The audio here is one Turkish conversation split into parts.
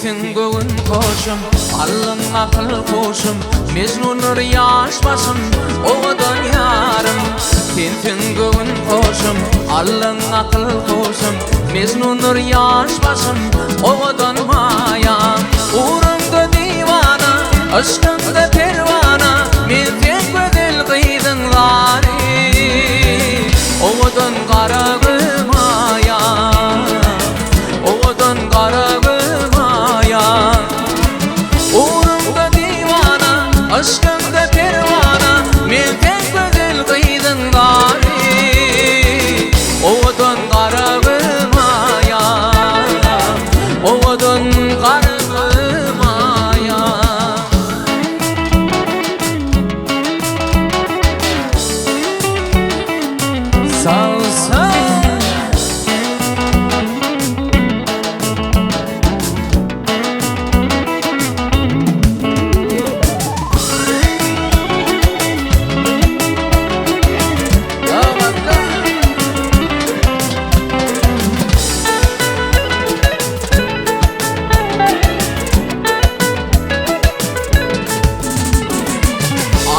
Tintin göğün koşum, allın akıl koşum, Mecnunur yaş başım, oğudan yarım. Tintin göğün koşum, allın akıl koşum, Mecnunur yaş başım, oğudan maya. Uğrunda divana, aşkında pervana, men tek bedel kıydın gari, oğudan karagı maya, oğudan karagı. Uğrumda divana, aşkımda pervana, men tek bedel kıydın gari, oğudan karagıma ya, oğudan karagıma ya. Sağ ol, sağ ol.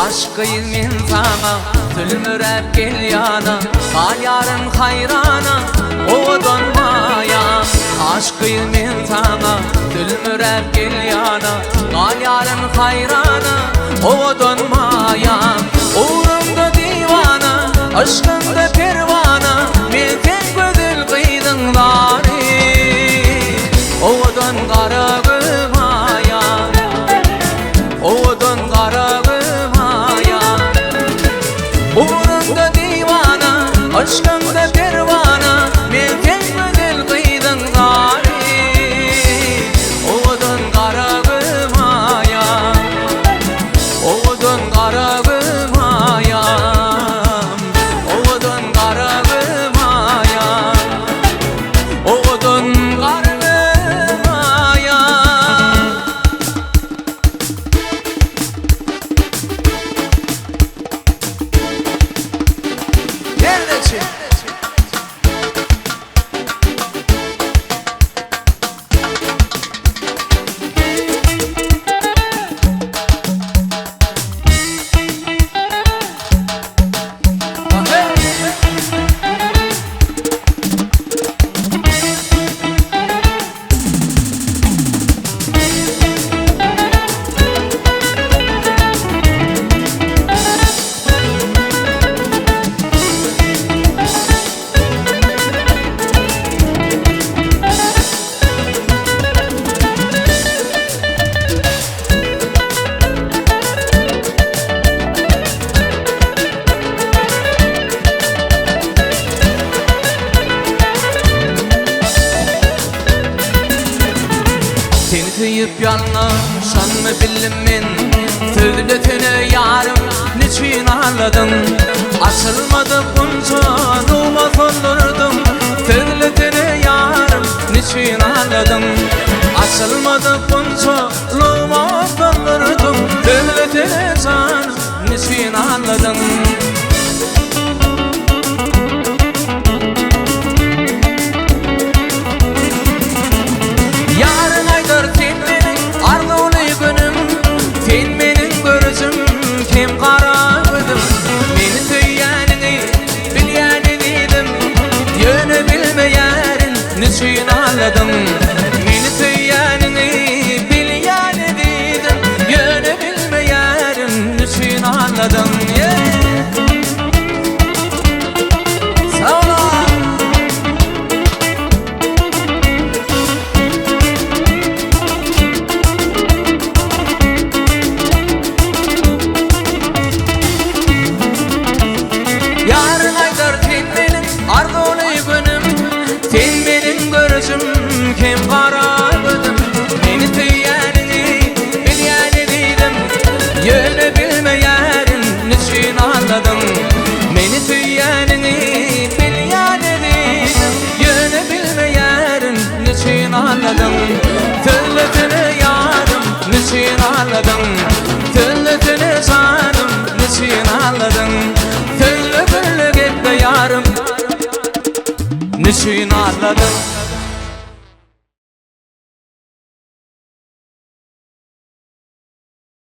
Aşkıyım men sana, tülmürep gel yana, kal yarın hayrana, oğudan maya. Aşkıyım men sana, tülmürep gel yana, kal yarın hayrana, oğudan maya. Uğrumda divana, aşkımda pervana, men tek bedel kıydın gari, oğudan karagıma ya, oğudan karagıma. Uğrunda divana, aşkımda pervana, men tek bedel kıydın gari, oğudan karagıma ya, oğudan karagıma ya, oğudan karagıma ya, oğudan karagıma ya. Neredesin? Seni tüyüp yanlışan mı bildim men, tövletine yarım niçin ağladın? Açılmadı bunca numa kondurdum, tövletine yarım niçin ağladın? Açılmadı bunca numa kondurdum, tövletine canım niçin ağladın? Yarın aydır ten menin arzulı günüm, ten menin görücüm, kem kara ödüm. Meni tüyyanini bilyen idim, yönü bilmeyerin niçin ağladım? Meni tüyyanini bilyen idim, yönü bilmeyerin niçin ağladım? Sağ ol. Yarın aydır ten menin arzulu günüm, ten menin görücüm, kem kara ödüm. Meni tüyyanini bilyen idim, yönü bilmeyerin niçin ağladım? Meni tüyyanini bilyen idim, yönü bilmeyerin niçin ağladım? Tülletine yarım niçin ağladım? Tülletine canım niçin ağladım? Tüllü güllü gitti yarım niçin ağladım?